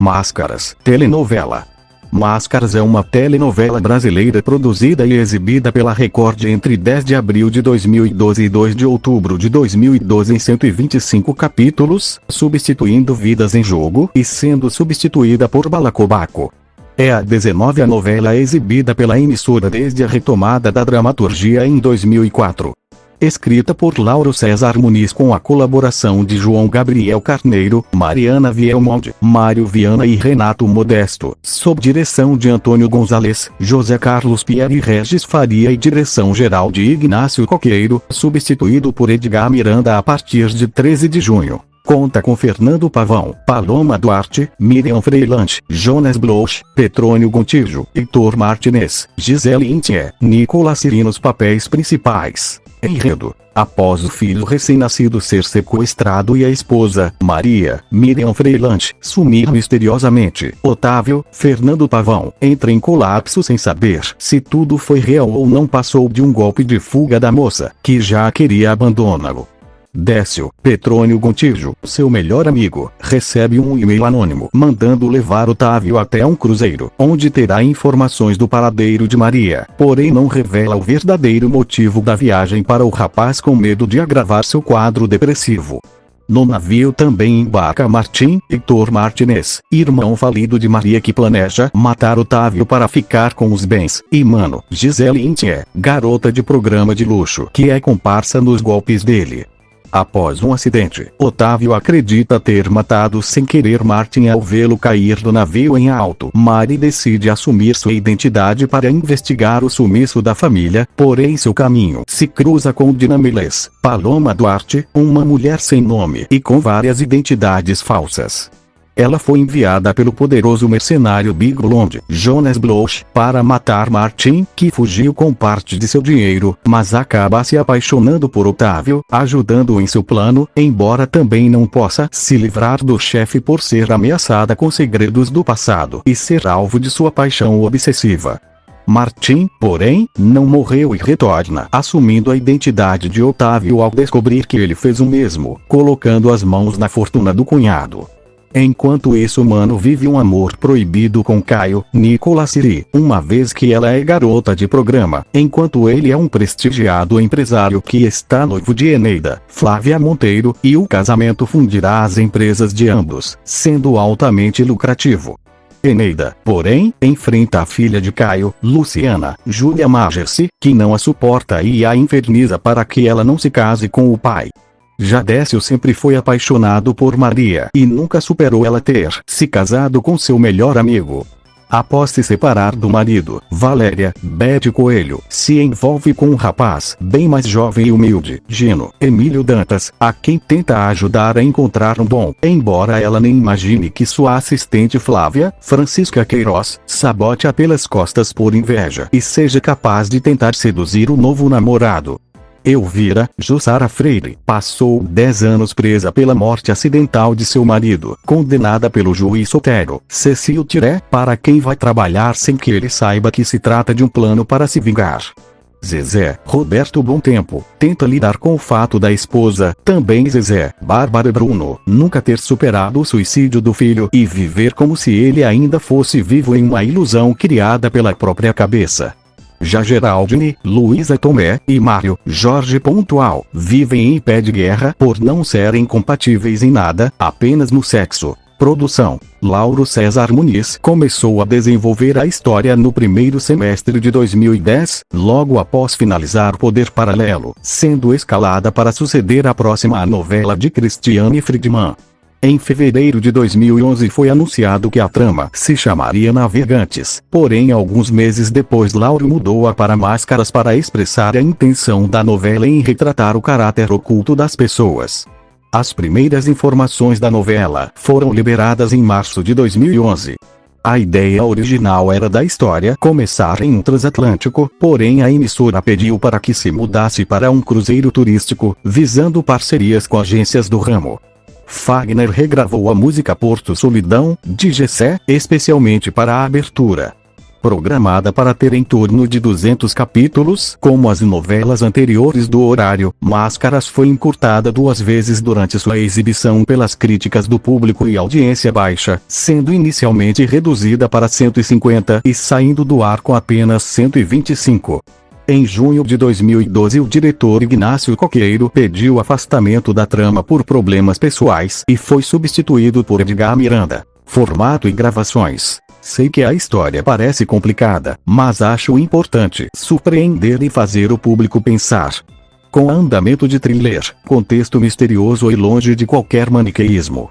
Máscaras, telenovela. Máscaras é uma telenovela brasileira produzida e exibida pela Record entre 10 de abril de 2012 e 2 de outubro de 2012 em 125 capítulos, substituindo Vidas em Jogo e sendo substituída por Balacobaco. É a 19ª novela exibida pela emissora desde a retomada da dramaturgia em 2004. Escrita por Lauro César Muniz com a colaboração de João Gabriel Carneiro, Mariana Vielmonte, Mário Viana e Renato Modesto, sob direção de Antônio Gonzalez, José Carlos Pierre e Regis Faria e direção geral de Ignácio Coqueiro, substituído por Edgar Miranda a partir de 13 de junho. Conta com Fernando Pavão, Paloma Duarte, Miriam Freilante, Jonas Bloch, Petrônio Gontijo, Heitor Martinez, Gisele Intier, Nicolas Siri nos papéis principais. Enredo: após o filho recém-nascido ser sequestrado e a esposa, Maria, Miriam Freilante, sumir misteriosamente, Otávio, Fernando Pavão, entra em colapso sem saber se tudo foi real ou não passou de um golpe de fuga da moça, que já queria abandoná-lo. Décio, Petrônio Gontijo, seu melhor amigo, recebe um e-mail anônimo mandando levar Otávio até um cruzeiro, onde terá informações do paradeiro de Maria, porém não revela o verdadeiro motivo da viagem para o rapaz com medo de agravar seu quadro depressivo. No navio também embarca Martim, Heitor Martinez, irmão falido de Maria que planeja matar Otávio para ficar com os bens, e Mano, Gisele Intier, garota de programa de luxo que é comparsa nos golpes dele. Após um acidente, Otávio acredita ter matado sem querer Martim ao vê-lo cair do navio em alto. Mari decide assumir sua identidade para investigar o sumiço da família, porém seu caminho se cruza com Dinamiles, Paloma Duarte, uma mulher sem nome e com várias identidades falsas. Ela foi enviada pelo poderoso mercenário Big Blonde, Jonas Bloch, para matar Martim, que fugiu com parte de seu dinheiro, mas acaba se apaixonando por Otávio, ajudando-o em seu plano, embora também não possa se livrar do chefe por ser ameaçada com segredos do passado e ser alvo de sua paixão obsessiva. Martim, porém, não morreu e retorna, assumindo a identidade de Otávio ao descobrir que ele fez o mesmo, colocando as mãos na fortuna do cunhado. Enquanto isso, Mano vive um amor proibido com Caio, Nicolas Siri, uma vez que ela é garota de programa, enquanto ele é um prestigiado empresário que está noivo de Eneida, Flávia Monteiro, e o casamento fundirá as empresas de ambos, sendo altamente lucrativo. Eneida, porém, enfrenta a filha de Caio, Luciana, Júlia Magersi, que não a suporta e a inferniza para que ela não se case com o pai. Já Décio sempre foi apaixonado por Maria e nunca superou ela ter se casado com seu melhor amigo. Após se separar do marido, Valéria, Bete Coelho, se envolve com um rapaz bem mais jovem e humilde, Gino, Emílio Dantas, a quem tenta ajudar a encontrar um bom, embora ela nem imagine que sua assistente Flávia, Francisca Queiroz, sabote-a pelas costas por inveja e seja capaz de tentar seduzir o novo namorado. Elvira, Jussara Freire, passou 10 anos presa pela morte acidental de seu marido, condenada pelo juiz solteiro, Cecil Tiré, para quem vai trabalhar sem que ele saiba que se trata de um plano para se vingar. Zezé, Roberto Bom Tempo, tenta lidar com o fato da esposa, também Zezé, Bárbara Bruno, nunca ter superado o suicídio do filho e viver como se ele ainda fosse vivo em uma ilusão criada pela própria cabeça. Já Geraldine, Luísa Tomé e Mário, Jorge Pontual, vivem em pé de guerra por não serem compatíveis em nada, apenas no sexo. Produção: Lauro César Muniz começou a desenvolver a história no primeiro semestre de 2010, logo após finalizar Poder Paralelo, sendo escalada para suceder a próxima novela de Cristiane Friedman. Em fevereiro de 2011 foi anunciado que a trama se chamaria Navegantes, porém alguns meses depois Lauro mudou-a para Máscaras para expressar a intenção da novela em retratar o caráter oculto das pessoas. As primeiras informações da novela foram liberadas em março de 2011. A ideia original era da história começar em um transatlântico, porém a emissora pediu para que se mudasse para um cruzeiro turístico, visando parcerias com agências do ramo. Fagner regravou a música Porto Solidão, de Gessé, especialmente para a abertura. Programada para ter em torno de 200 capítulos, como as novelas anteriores do horário, Máscaras foi encurtada 2 vezes durante sua exibição pelas críticas do público e audiência baixa, sendo inicialmente reduzida para 150 e saindo do ar com apenas 125. Em junho de 2012, o diretor Ignácio Coqueiro pediu afastamento da trama por problemas pessoais e foi substituído por Edgar Miranda. Formato e gravações. Sei que a história parece complicada, mas acho importante surpreender e fazer o público pensar. Com andamento de thriller, contexto misterioso e longe de qualquer maniqueísmo.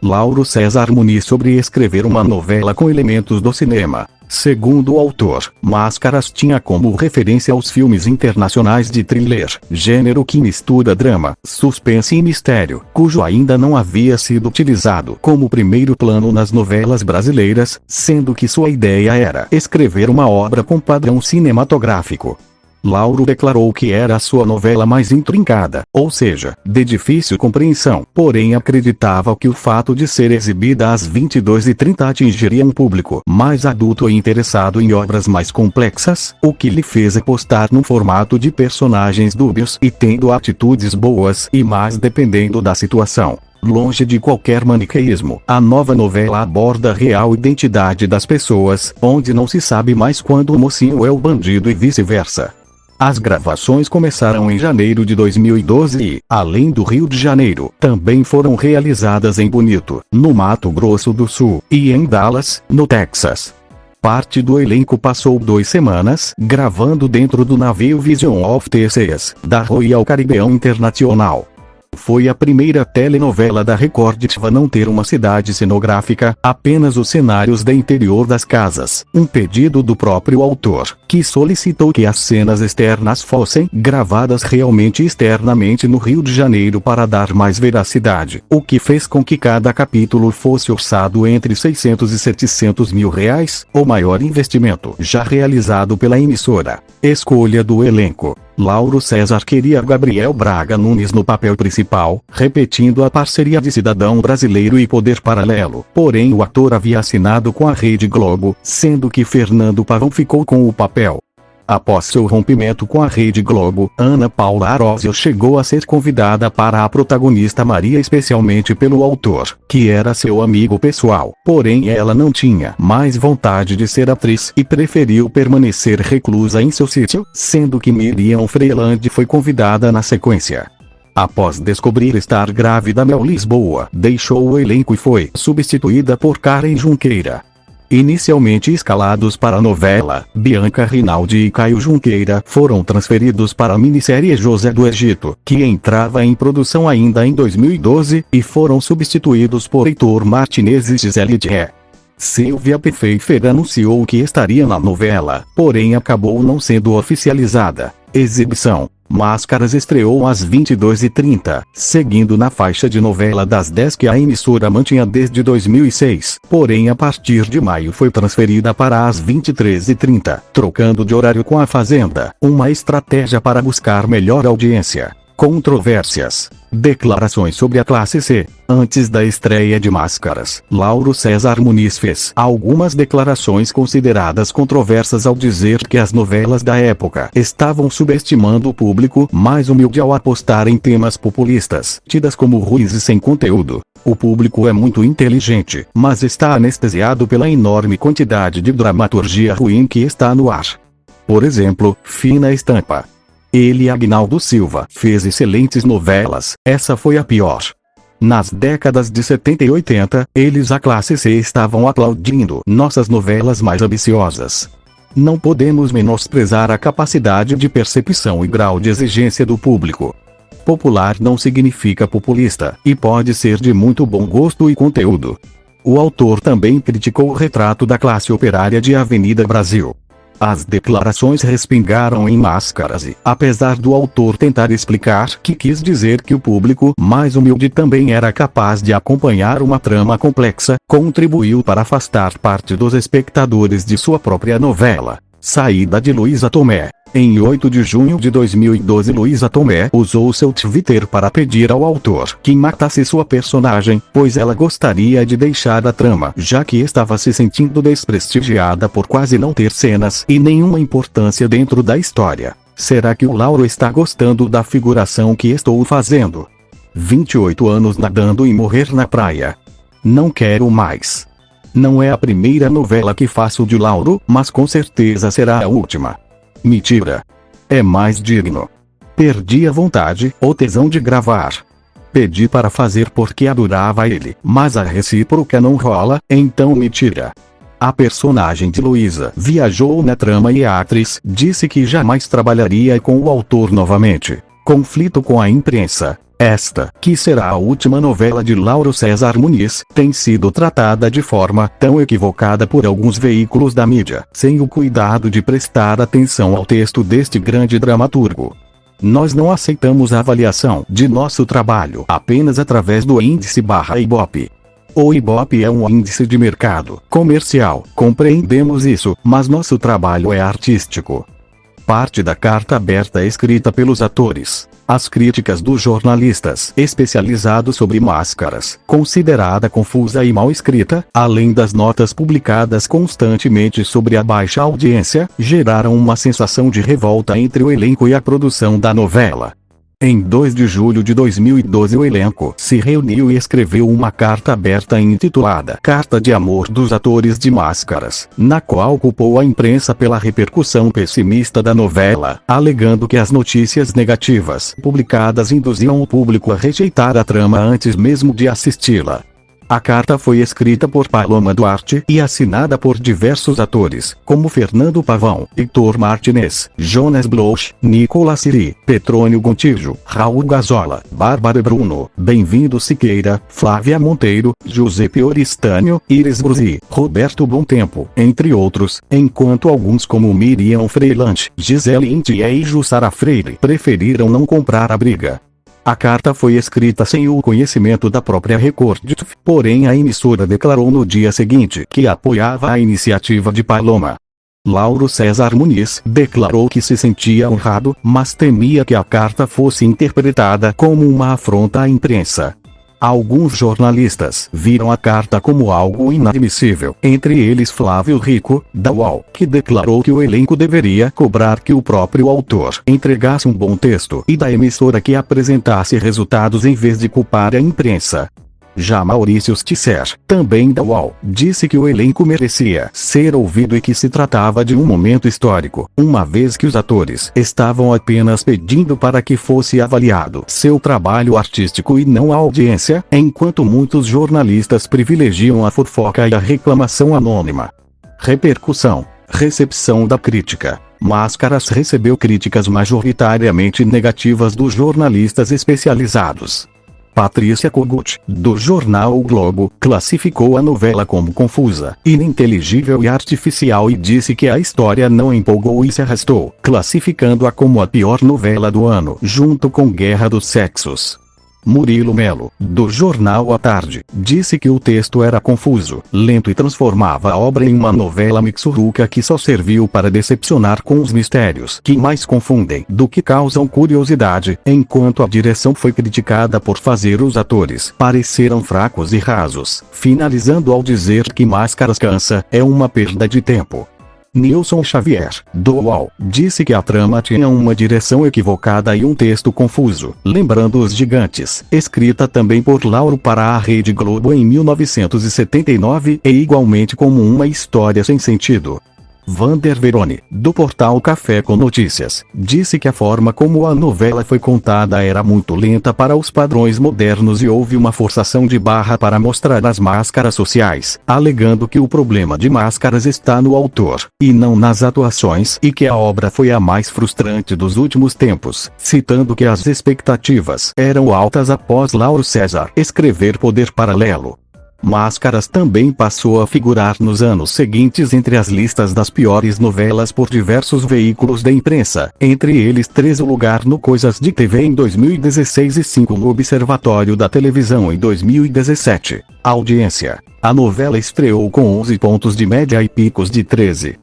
Lauro César Muniz sobre escrever uma novela com elementos do cinema. Segundo o autor, Máscaras tinha como referência os filmes internacionais de thriller, gênero que mistura drama, suspense e mistério, cujo ainda não havia sido utilizado como primeiro plano nas novelas brasileiras, sendo que sua ideia era escrever uma obra com padrão cinematográfico. Lauro declarou que era a sua novela mais intrincada, ou seja, de difícil compreensão, porém acreditava que o fato de ser exibida às 22h30 atingiria um público mais adulto e interessado em obras mais complexas, o que lhe fez apostar num formato de personagens dúbios e tendo atitudes boas e más dependendo da situação. Longe de qualquer maniqueísmo, a nova novela aborda a real identidade das pessoas, onde não se sabe mais quando o mocinho é o bandido e vice-versa. As gravações começaram em janeiro de 2012 e, além do Rio de Janeiro, também foram realizadas em Bonito, no Mato Grosso do Sul, e em Dallas, no Texas. Parte do elenco passou 2 semanas gravando dentro do navio Vision of the Seas, da Royal Caribbean International. Foi a primeira telenovela da Record a não ter uma cidade cenográfica, apenas os cenários de interior das casas, um pedido do próprio autor, que solicitou que as cenas externas fossem gravadas realmente externamente no Rio de Janeiro para dar mais veracidade, o que fez com que cada capítulo fosse orçado entre 600 e 700 mil reais, o maior investimento já realizado pela emissora. Escolha do elenco. Lauro César queria Gabriel Braga Nunes no papel principal, repetindo a parceria de Cidadão Brasileiro e Poder Paralelo, porém o ator havia assinado com a Rede Globo, sendo que Fernando Pavão ficou com o papel. Após seu rompimento com a Rede Globo, Ana Paula Arósio chegou a ser convidada para a protagonista Maria especialmente pelo autor, que era seu amigo pessoal, porém ela não tinha mais vontade de ser atriz e preferiu permanecer reclusa em seu sítio, sendo que Miriam Freeland foi convidada na sequência. Após descobrir estar grávida, Mel Lisboa deixou o elenco e foi substituída por Karen Junqueira. Inicialmente escalados para a novela, Bianca Rinaldi e Caio Junqueira foram transferidos para a minissérie José do Egito, que entrava em produção ainda em 2012, e foram substituídos por Heitor Martinez e Gisele Thier. Silvia Pfeiffer anunciou que estaria na novela, porém acabou não sendo oficializada. Exibição. Máscaras estreou às 22h30, seguindo na faixa de novela das 10 que a emissora mantinha desde 2006, porém a partir de maio foi transferida para as 23h30, trocando de horário com A Fazenda, uma estratégia para buscar melhor audiência. Controvérsias. Declarações sobre a classe C. Antes da estreia de Máscaras, Lauro César Muniz fez algumas declarações consideradas controversas ao dizer que as novelas da época estavam subestimando o público mais humilde ao apostar em temas populistas, tidas como ruins e sem conteúdo. O público é muito inteligente, mas está anestesiado pela enorme quantidade de dramaturgia ruim que está no ar. Por exemplo, Fina Estampa. Ele e Agnaldo Silva fez excelentes novelas, essa foi a pior. Nas décadas de 70 e 80, eles a classe C estavam aplaudindo nossas novelas mais ambiciosas. Não podemos menosprezar a capacidade de percepção e grau de exigência do público. Popular não significa populista, e pode ser de muito bom gosto e conteúdo. O autor também criticou o retrato da classe operária de Avenida Brasil. As declarações respingaram em Máscaras e, apesar do autor tentar explicar que quis dizer que o público mais humilde também era capaz de acompanhar uma trama complexa, contribuiu para afastar parte dos espectadores de sua própria novela. Saída de Luísa Tomé. Em 8 de junho de 2012, Luísa Tomé usou seu Twitter para pedir ao autor que matasse sua personagem, pois ela gostaria de deixar a trama, já que estava se sentindo desprestigiada por quase não ter cenas e nenhuma importância dentro da história. Será que o Lauro está gostando da figuração que estou fazendo? 28 anos nadando e morrer na praia. Não quero mais. Não é a primeira novela que faço de Lauro, mas com certeza será a última. Mentira. É mais digno. Perdi a vontade ou tesão de gravar. Pedi para fazer porque adorava ele, mas a recíproca não rola, então mentira. A personagem de Luísa viajou na trama e a atriz disse que jamais trabalharia com o autor novamente. Conflito com a imprensa. Esta, que será a última novela de Lauro César Muniz, tem sido tratada de forma tão equivocada por alguns veículos da mídia, sem o cuidado de prestar atenção ao texto deste grande dramaturgo. Nós não aceitamos a avaliação de nosso trabalho apenas através do índice/Ibope. O Ibope é um índice de mercado comercial, compreendemos isso, mas nosso trabalho é artístico. Parte da carta aberta é escrita pelos atores. As críticas dos jornalistas especializados sobre Máscaras, considerada confusa e mal escrita, além das notas publicadas constantemente sobre a baixa audiência, geraram uma sensação de revolta entre o elenco e a produção da novela. Em 2 de julho de 2012, o elenco se reuniu e escreveu uma carta aberta intitulada Carta de Amor dos Atores de Máscaras, na qual culpou a imprensa pela repercussão pessimista da novela, alegando que as notícias negativas publicadas induziam o público a rejeitar a trama antes mesmo de assisti-la. A carta foi escrita por Paloma Duarte e assinada por diversos atores, como Fernando Pavão, Heitor Martinez, Jonas Bloch, Nicolas Siri, Petrônio Gontijo, Raul Gazola, Bárbara Bruno, Bem-vindo Siqueira, Flávia Monteiro, Giuseppe Oristânio, Iris Bruzi, Roberto Bontempo, entre outros, enquanto alguns como Miriam Freilante, Gisele Intier e Jussara Freire preferiram não comprar a briga. A carta foi escrita sem o conhecimento da própria Record, porém a emissora declarou no dia seguinte que apoiava a iniciativa de Paloma. Lauro César Muniz declarou que se sentia honrado, mas temia que a carta fosse interpretada como uma afronta à imprensa. Alguns jornalistas viram a carta como algo inadmissível, entre eles Flávio Rico, da UOL, que declarou que o elenco deveria cobrar que o próprio autor entregasse um bom texto e da emissora que apresentasse resultados em vez de culpar a imprensa. Já Maurício Tisser, também da UOL, disse que o elenco merecia ser ouvido e que se tratava de um momento histórico, uma vez que os atores estavam apenas pedindo para que fosse avaliado seu trabalho artístico e não a audiência, enquanto muitos jornalistas privilegiam a fofoca e a reclamação anônima. Repercussão. Recepção da crítica. Máscaras recebeu críticas majoritariamente negativas dos jornalistas especializados. Patrícia Kogut, do jornal O Globo, classificou a novela como confusa, ininteligível e artificial e disse que a história não empolgou e se arrastou, classificando-a como a pior novela do ano, junto com Guerra dos Sexos. Murilo Melo, do jornal A Tarde, disse que o texto era confuso, lento e transformava a obra em uma novela mixuruca que só serviu para decepcionar com os mistérios que mais confundem do que causam curiosidade, enquanto a direção foi criticada por fazer os atores parecerem fracos e rasos, finalizando ao dizer que Máscaras cansa, é uma perda de tempo. Nilson Xavier, do UOL, disse que a trama tinha uma direção equivocada e um texto confuso, lembrando Os Gigantes, escrita também por Lauro para a Rede Globo em 1979 e igualmente como uma história sem sentido. Vander Veroni, do portal Café com Notícias, disse que a forma como a novela foi contada era muito lenta para os padrões modernos e houve uma forçação de barra para mostrar as máscaras sociais, alegando que o problema de Máscaras está no autor, e não nas atuações, e que a obra foi a mais frustrante dos últimos tempos, citando que as expectativas eram altas após Lauro César escrever Poder Paralelo. Máscaras também passou a figurar nos anos seguintes entre as listas das piores novelas por diversos veículos da imprensa, entre eles 3 o lugar no Coisas de TV em 2016 e 5 no Observatório da Televisão em 2017. Audiência. A novela estreou com 11 pontos de média e picos de 13,5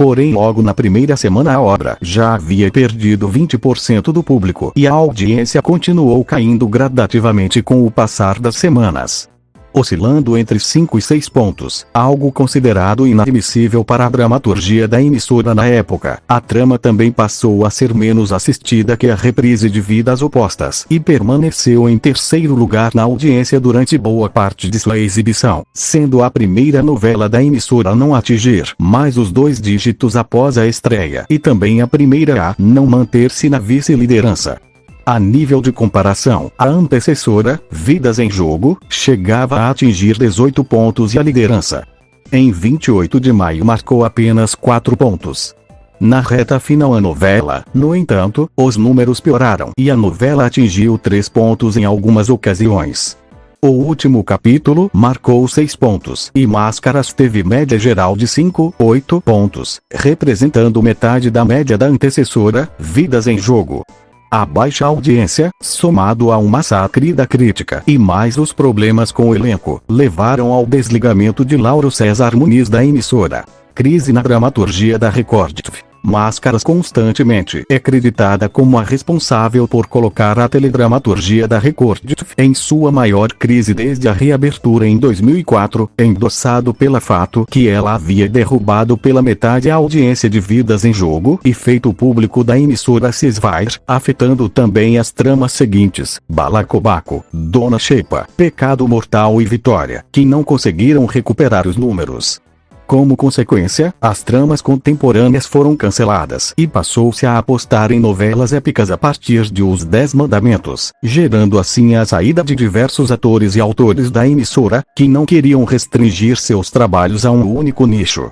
Porém, logo na primeira semana a obra já havia perdido 20% do público e a audiência continuou caindo gradativamente com o passar das semanas, oscilando entre 5 e 6 pontos, algo considerado inadmissível para a dramaturgia da emissora na época. A trama também passou a ser menos assistida que a reprise de Vidas Opostas e permaneceu em terceiro lugar na audiência durante boa parte de sua exibição, sendo a primeira novela da emissora a não atingir mais os 2 dígitos após a estreia e também a primeira a não manter-se na vice-liderança. A nível de comparação, a antecessora, Vidas em Jogo, chegava a atingir 18 pontos e a liderança, em 28 de maio, marcou apenas 4 pontos. Na reta final a novela, no entanto, os números pioraram e a novela atingiu 3 pontos em algumas ocasiões. O último capítulo marcou 6 pontos e Máscaras teve média geral de 5,8 pontos, representando metade da média da antecessora, Vidas em Jogo. A baixa audiência, somado a um massacre da crítica e mais os problemas com o elenco, levaram ao desligamento de Lauro César Muniz da emissora. Crise na dramaturgia da Record. Máscaras constantemente é creditada como a responsável por colocar a teledramaturgia da Record em sua maior crise desde a reabertura em 2004, endossado pelo fato que ela havia derrubado pela metade a audiência de Vidas em Jogo e feito o público da emissora se esvair, afetando também as tramas seguintes, Balacobaco, Dona Xepa, Pecado Mortal e Vitória, que não conseguiram recuperar os números. Como consequência, as tramas contemporâneas foram canceladas e passou-se a apostar em novelas épicas a partir de Os 10 Mandamentos, gerando assim a saída de diversos atores e autores da emissora, que não queriam restringir seus trabalhos a um único nicho.